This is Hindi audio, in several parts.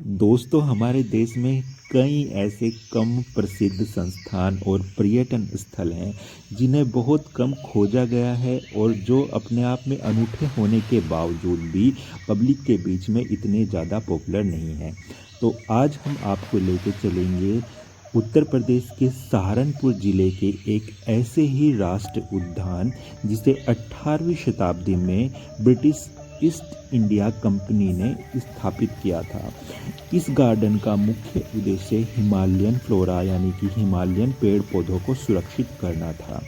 दोस्तों, हमारे देश में कई ऐसे कम प्रसिद्ध संस्थान और पर्यटन स्थल हैं जिन्हें बहुत कम खोजा गया है और जो अपने आप में अनूठे होने के बावजूद भी पब्लिक के बीच में इतने ज़्यादा पॉपुलर नहीं हैं। तो आज हम आपको लेके चलेंगे उत्तर प्रदेश के सहारनपुर ज़िले के एक ऐसे ही राष्ट्रीय उद्यान जिसे 18वीं शताब्दी में ब्रिटिश ईस्ट इंडिया कंपनी ने स्थापित किया था। इस गार्डन का मुख्य उद्देश्य हिमालयन फ्लोरा यानी कि हिमालयन पेड़ पौधों को सुरक्षित करना था।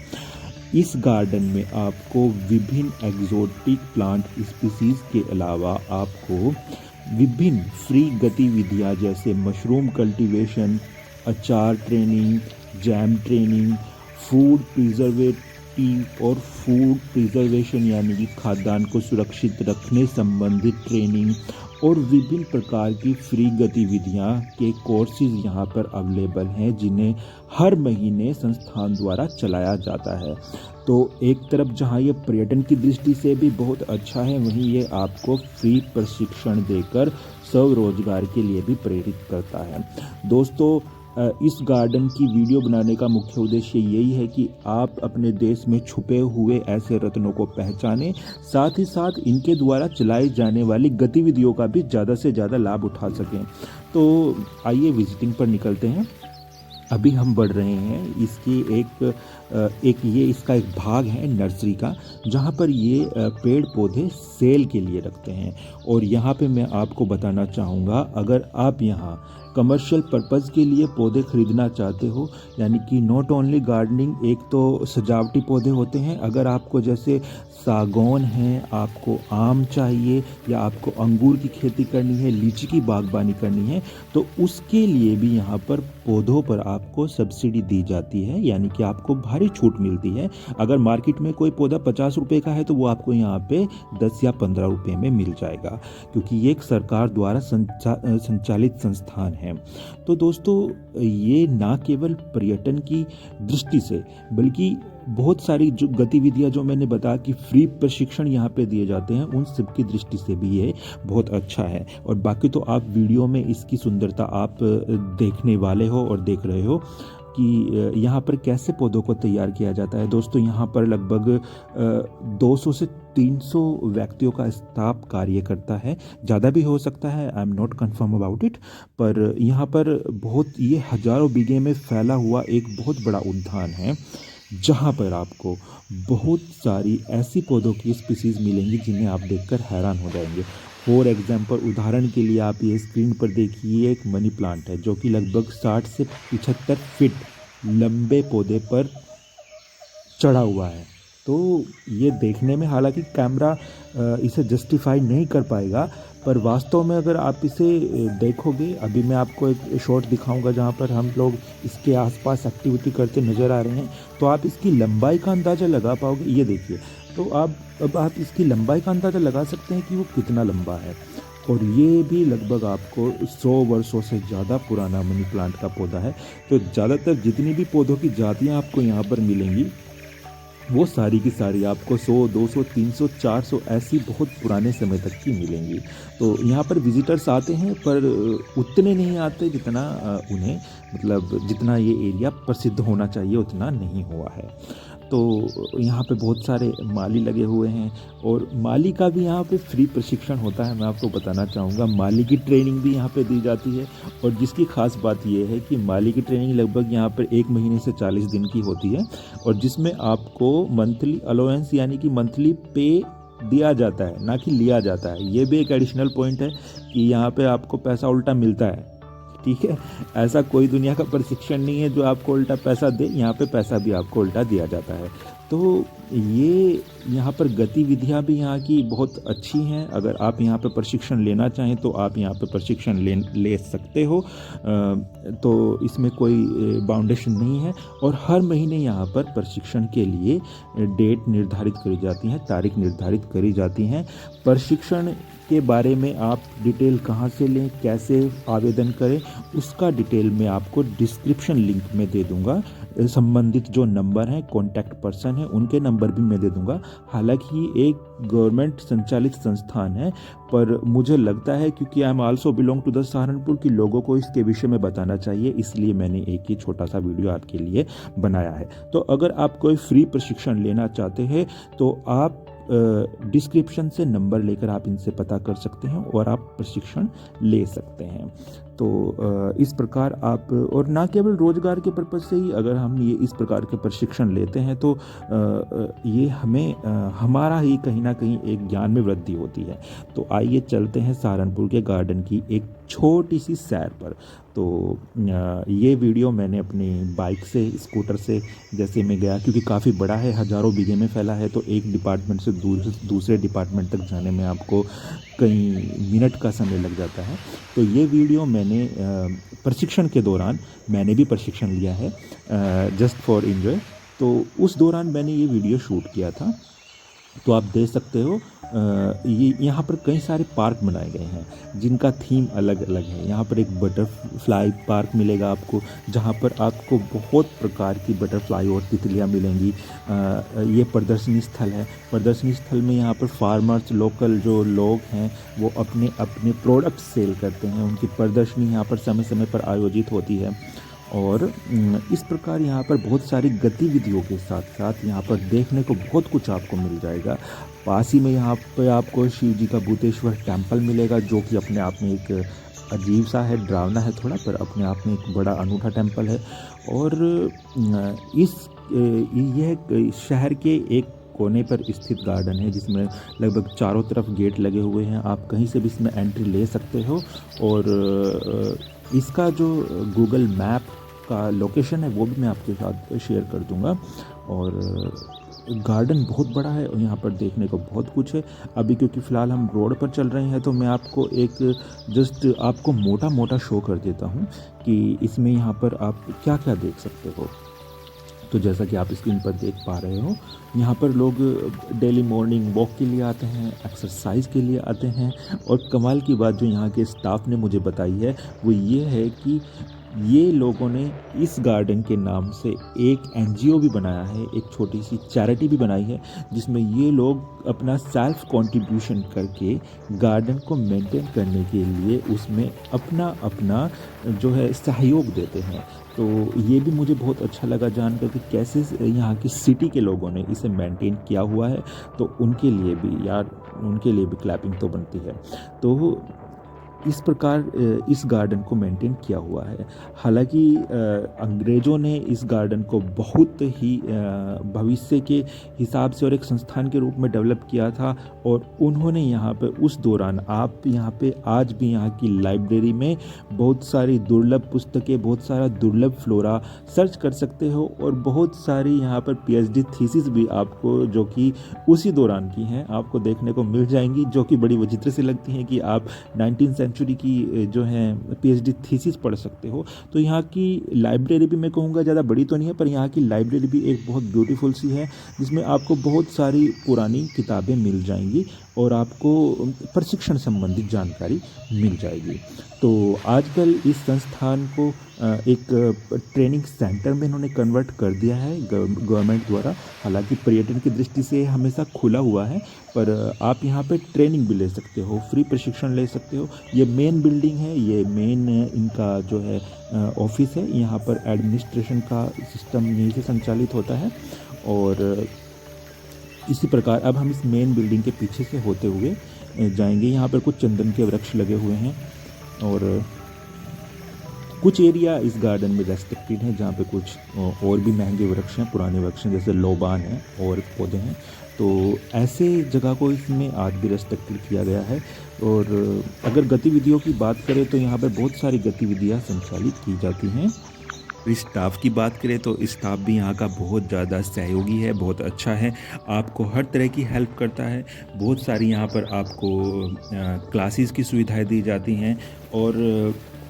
इस गार्डन में आपको विभिन्न एक्सोटिक प्लांट स्पीसीज के अलावा आपको विभिन्न फ्री गतिविधियां जैसे मशरूम कल्टीवेशन, अचार training, jam training, food preservative और फूड प्रिजर्वेशन यानी कि खाद्यान्न को सुरक्षित रखने संबंधित ट्रेनिंग और विभिन्न प्रकार की फ्री गतिविधियां के कोर्सेज यहाँ पर अवेलेबल हैं जिन्हें हर महीने संस्थान द्वारा चलाया जाता है। तो एक तरफ जहाँ ये पर्यटन की दृष्टि से भी बहुत अच्छा है, वहीं ये आपको फ्री प्रशिक्षण देकर स्वरोजगार के लिए भी प्रेरित करता है। दोस्तों, इस गार्डन की वीडियो बनाने का मुख्य उद्देश्य यही है कि आप अपने देश में छुपे हुए ऐसे रत्नों को पहचानें, साथ ही साथ इनके द्वारा चलाई जाने वाली गतिविधियों का भी ज़्यादा से ज़्यादा लाभ उठा सकें। तो आइए विजिटिंग पर निकलते हैं। अभी हम बढ़ रहे हैं इसकी इसका एक भाग है नर्सरी का, जहाँ पर ये पेड़ पौधे सेल के लिए रखते हैं। और यहाँ पे मैं आपको बताना चाहूँगा, अगर आप यहाँ कमर्शियल पर्पज़ के लिए पौधे खरीदना चाहते हो, यानी कि नॉट ओनली गार्डनिंग, एक तो सजावटी पौधे होते हैं, अगर आपको जैसे सागौन है, आपको आम चाहिए या आपको अंगूर की खेती करनी है, लीची की बागबानी करनी है, तो उसके लिए भी यहाँ पर पौधों पर आपको सब्सिडी दी जाती है, यानी कि आपको भारी छूट मिलती है। अगर मार्केट में कोई पौधा 50 रुपये का है तो वो आपको यहाँ पे 10 या 15 रुपये में मिल जाएगा, क्योंकि ये एक सरकार द्वारा संचालित संस्थान है। तो दोस्तों, ये ना केवल पर्यटन की दृष्टि से बल्कि बहुत सारी जो गतिविधियां जो मैंने बताया कि फ्री प्रशिक्षण यहाँ पे दिए जाते हैं, उन सब की दृष्टि से भी ये बहुत अच्छा है। और बाकी तो आप वीडियो में इसकी सुंदरता आप देखने वाले हो और देख रहे हो कि यहाँ पर कैसे पौधों को तैयार किया जाता है। दोस्तों, यहाँ पर लगभग 200 से 300 व्यक्तियों का स्टाफ कार्य करता है, ज़्यादा भी हो सकता है, I am not confirm about it. पर यहाँ पर ये हज़ारों बीघे में फैला हुआ एक बहुत बड़ा उद्यान है, जहाँ पर आपको बहुत सारी ऐसी पौधों की स्पीसीज़ मिलेंगी जिन्हें आप देखकर हैरान हो जाएंगे। फॉर एग्जांपल, उदाहरण के लिए आप ये स्क्रीन पर देखिए, एक मनी प्लांट है जो कि लगभग 60 से 75 फीट लंबे पौधे पर चढ़ा हुआ है। तो ये देखने में हालांकि कैमरा इसे जस्टिफाई नहीं कर पाएगा, पर वास्तव में अगर आप इसे देखोगे, अभी मैं आपको एक शॉट दिखाऊंगा जहाँ पर हम लोग इसके आसपास एक्टिविटी करते नज़र आ रहे हैं, तो आप इसकी लंबाई का अंदाज़ा लगा पाओगे। ये देखिए, तो अब आप इसकी लंबाई का अंदाज़ा लगा सकते हैं कि वो कितना लंबा है। और ये भी लगभग आपको 100 वर्षों से ज़्यादा पुराना मनी प्लांट का पौधा है। तो ज़्यादातर जितनी भी पौधों की जातियाँ आपको यहाँ पर मिलेंगी, वो सारी की सारी आपको 100, 200, 300, 400 ऐसी बहुत पुराने समय तक की मिलेंगी। तो यहाँ पर विजिटर्स आते हैं, पर उतने नहीं आते जितना जितना ये एरिया प्रसिद्ध होना चाहिए उतना नहीं हुआ है। तो यहाँ पे बहुत सारे माली लगे हुए हैं और माली का भी यहाँ पे फ्री प्रशिक्षण होता है। मैं आपको बताना चाहूँगा, माली की ट्रेनिंग भी यहाँ पे दी जाती है, और जिसकी खास बात ये है कि माली की ट्रेनिंग लगभग यहाँ पर 1 महीने से 40 दिन की होती है, और जिसमें आपको मंथली अलाउंस यानी कि मंथली पे दिया जाता है, ना कि लिया जाता है। ये भी एक एडिशनल पॉइंट है कि यहाँ पे आपको पैसा उल्टा मिलता है। ठीक है, ऐसा कोई दुनिया का प्रशिक्षण नहीं है जो आपको उल्टा पैसा दे, यहाँ पे पैसा भी आपको उल्टा दिया जाता है। तो ये यहाँ पर गतिविधियाँ भी यहाँ की बहुत अच्छी हैं। अगर आप यहाँ पे प्रशिक्षण लेना चाहें तो आप यहाँ पे प्रशिक्षण ले सकते हो, तो इसमें कोई बाउंडेशन नहीं है। और हर महीने यहाँ पर प्रशिक्षण के लिए डेट निर्धारित करी जाती हैं, तारीख निर्धारित करी जाती हैं। प्रशिक्षण के बारे में आप डिटेल कहाँ से लें, कैसे आवेदन करें, उसका डिटेल मैं आपको डिस्क्रिप्शन लिंक में दे दूँगा। संबंधित जो नंबर हैं, कॉन्टैक्ट पर्सन हैं, उनके नंबर भी मैं दे दूंगा। हालांकि ये एक गवर्नमेंट संचालित संस्थान है, पर मुझे लगता है क्योंकि I am also belong to the Saharanpur की लोगों को इसके विषय में बताना चाहिए, इसलिए मैंने एक ही छोटा सा वीडियो आपके लिए बनाया है। तो अगर आप कोई फ्री प्रशिक्षण लेना चाहते हैं तो आप डिस्क्रिप्शन से नंबर लेकर आप इनसे पता कर सकते हैं और आप प्रशिक्षण ले सकते हैं। तो इस प्रकार आप, और ना केवल रोजगार के पर्पज़ से ही अगर हम ये इस प्रकार के प्रशिक्षण लेते हैं तो ये हमें हमारा ही कहीं ना कहीं एक ज्ञान में वृद्धि होती है। तो आइए चलते हैं सहारनपुर के गार्डन की एक छोटी सी सैर पर। तो ये वीडियो मैंने अपनी बाइक से, स्कूटर से जैसे मैं गया, क्योंकि काफ़ी बड़ा है, हज़ारों बीघे में फैला है, तो एक डिपार्टमेंट से दूसरे डिपार्टमेंट तक जाने में आपको कई मिनट का समय लग जाता है। तो ये वीडियो मैंने प्रशिक्षण के दौरान, मैंने भी प्रशिक्षण लिया है जस्ट फॉर एंजॉय, तो उस दौरान मैंने ये वीडियो शूट किया था। तो आप देख सकते हो ये यहाँ पर कई सारे पार्क बनाए गए हैं जिनका थीम अलग अलग है। यहाँ पर एक बटरफ्लाई पार्क मिलेगा आपको, जहाँ पर आपको बहुत प्रकार की बटरफ्लाई और तितलियाँ मिलेंगी। ये प्रदर्शनी स्थल है। प्रदर्शनी स्थल में यहाँ पर फार्मर्स, लोकल जो लोग हैं वो अपने अपने प्रोडक्ट सेल करते हैं। उनकी प्रदर्शनी यहाँ पर समय समय पर आयोजित होती है और इस प्रकार यहाँ पर बहुत सारी गतिविधियों के साथ साथ यहाँ पर देखने को बहुत कुछ आपको मिल जाएगा। पास ही में यहाँ पे आपको शिव जी का भूतेश्वर टेम्पल मिलेगा, जो कि अपने आप में एक अजीब सा है, डरावना है थोड़ा, पर अपने आप में एक बड़ा अनूठा टेम्पल है। और यह शहर के एक कोने पर स्थित गार्डन है जिसमें लगभग चारों तरफ गेट लगे हुए हैं। आप कहीं से भी इसमें एंट्री ले सकते हो और इसका जो गूगल मैप का लोकेशन है वो भी मैं आपके साथ शेयर कर दूंगा। और गार्डन बहुत बड़ा है और यहाँ पर देखने को बहुत कुछ है। अभी क्योंकि फ़िलहाल हम रोड पर चल रहे हैं तो मैं आपको एक जस्ट आपको मोटा मोटा शो कर देता हूँ कि इसमें यहाँ पर आप क्या क्या देख सकते हो। तो जैसा कि आप स्क्रीन पर देख पा रहे हो, यहाँ पर लोग डेली मॉर्निंग वॉक के लिए आते हैं, एक्सरसाइज के लिए आते हैं। और कमाल की बात जो यहाँ के स्टाफ ने मुझे बताई है वो ये है कि ये लोगों ने इस गार्डन के नाम से एक एनजीओ भी बनाया है, एक छोटी सी चैरिटी भी बनाई है, जिसमें ये लोग अपना सेल्फ कंट्रीब्यूशन करके गार्डन को मेंटेन करने के लिए उसमें अपना अपना जो है सहयोग देते हैं। तो ये भी मुझे बहुत अच्छा लगा जानकर कि कैसे यहाँ की सिटी के लोगों ने इसे मेंटेन किया हुआ है। तो उनके लिए भी यार, उनके लिए भी क्लैपिंग तो बनती है। तो इस प्रकार इस गार्डन को मेंटेन किया हुआ है। हालांकि अंग्रेज़ों ने इस गार्डन को बहुत ही भविष्य के हिसाब से और एक संस्थान के रूप में डेवलप किया था और उन्होंने यहाँ पे उस दौरान, आप यहाँ पे आज भी यहाँ की लाइब्रेरी में बहुत सारी दुर्लभ पुस्तकें, बहुत सारा दुर्लभ फ्लोरा सर्च कर सकते हो और बहुत सारी यहाँ पर पीएचडी थीसिस भी आपको, जो कि उसी दौरान की हैं, आपको देखने को मिल जाएंगी, जो कि बड़ी विचित्र सी लगती हैं कि आप 19th सेंचुरी की जो है पीएचडी थीसिस पढ़ सकते हो। तो यहाँ की लाइब्रेरी भी मैं कहूँगा ज़्यादा बड़ी तो नहीं है, पर यहाँ की लाइब्रेरी भी एक बहुत ब्यूटीफुल सी है जिसमें आपको बहुत सारी पुरानी किताबें मिल जाएंगी और आपको प्रशिक्षण संबंधित जानकारी मिल जाएगी। तो आजकल इस संस्थान को एक ट्रेनिंग सेंटर में इन्होंने कन्वर्ट कर दिया है गवर्नमेंट द्वारा। हालांकि पर्यटन की दृष्टि से हमेशा खुला हुआ है, पर आप यहाँ पे ट्रेनिंग भी ले सकते हो, फ्री प्रशिक्षण ले सकते हो। ये मेन बिल्डिंग है, ये मेन इनका जो है ऑफिस है। यहाँ पर एडमिनिस्ट्रेशन का सिस्टम यहीं से संचालित होता है। और इसी प्रकार अब हम इस मेन बिल्डिंग के पीछे से होते हुए जाएंगे। यहाँ पर कुछ चंदन के वृक्ष लगे हुए हैं और कुछ एरिया इस गार्डन में रेस्ट्रिक्टेड है, जहाँ पे कुछ और भी महंगे वृक्ष हैं, पुराने वृक्ष हैं, जैसे लोबान हैं और पौधे हैं। तो ऐसे जगह को इसमें आज भी रेस्ट्रिक्टेड किया गया है। और अगर गतिविधियों की बात करें तो यहाँ पर बहुत सारी गतिविधियाँ संचालित की जाती हैं। स्टाफ की बात करें तो स्टाफ भी यहाँ का बहुत ज़्यादा सहयोगी है, बहुत अच्छा है, आपको हर तरह की हेल्प करता है। बहुत सारी यहाँ पर आपको क्लासेस की सुविधाएं दी जाती हैं और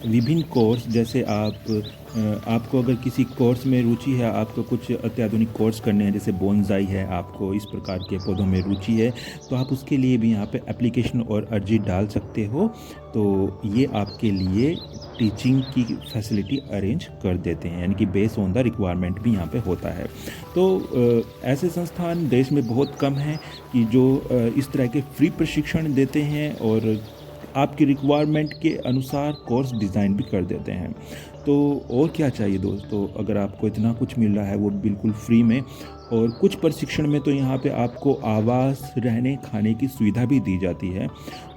विभिन्न कोर्स, जैसे आपको अगर किसी कोर्स में रुचि है, आपको कुछ अत्याधुनिक कोर्स करने हैं, जैसे बोनसाई है, आपको इस प्रकार के पौधों में रुचि है, तो आप उसके लिए भी यहाँ पे एप्लीकेशन और अर्जी डाल सकते हो। तो ये आपके लिए टीचिंग की फैसिलिटी अरेंज कर देते हैं, यानी कि बेस ऑन द रिक्वायरमेंट भी यहाँ पे होता है। तो ऐसे संस्थान देश में बहुत कम हैं कि जो इस तरह के फ्री प्रशिक्षण देते हैं और आपकी रिक्वायरमेंट के अनुसार कोर्स डिज़ाइन भी कर देते हैं। तो और क्या चाहिए दोस्तों, अगर आपको इतना कुछ मिल रहा है वो बिल्कुल फ्री में, और कुछ प्रशिक्षण में तो यहाँ पे आपको आवास, रहने खाने की सुविधा भी दी जाती है।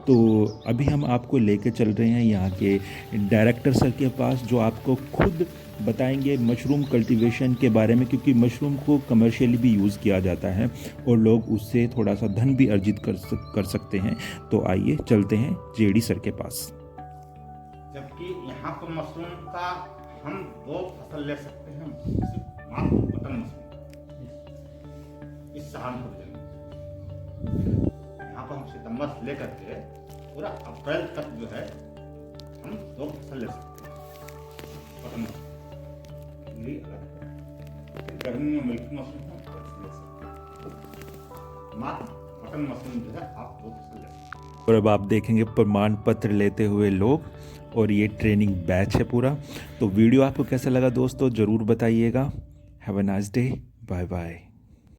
तो अभी हम आपको लेके चल रहे हैं यहाँ के डायरेक्टर सर के पास, जो आपको खुद बताएंगे मशरूम कल्टीवेशन के बारे में, क्योंकि मशरूम को कमर्शियली भी यूज़ किया जाता है और लोग उससे थोड़ा सा धन भी अर्जित कर सकते हैं। तो आइए चलते हैं जेडी सर के पास। जबकि यहाँ पर मशरूम का हम 2 फसल ले सकते हैं, मात्र बटन मशरूम इस सहारनपुर जिले में। यहाँ पर हम सितंबर से लेकर के पूरा अप्रैल तक जो है हम 2 फसल ले सकते हैं बटन मशरूम। गर्मी में मिल्की मशरूम हम ले सकते हैं, मात्र बटन मशरूम जो है आप 2 फसल ले सकते हैं। और अब आप देखेंगे प्रमाण पत्र लेते हुए लोग, और ये ट्रेनिंग बैच है पूरा। तो वीडियो आपको कैसा लगा दोस्तों ज़रूर बताइएगा। Have a nice day, bye bye.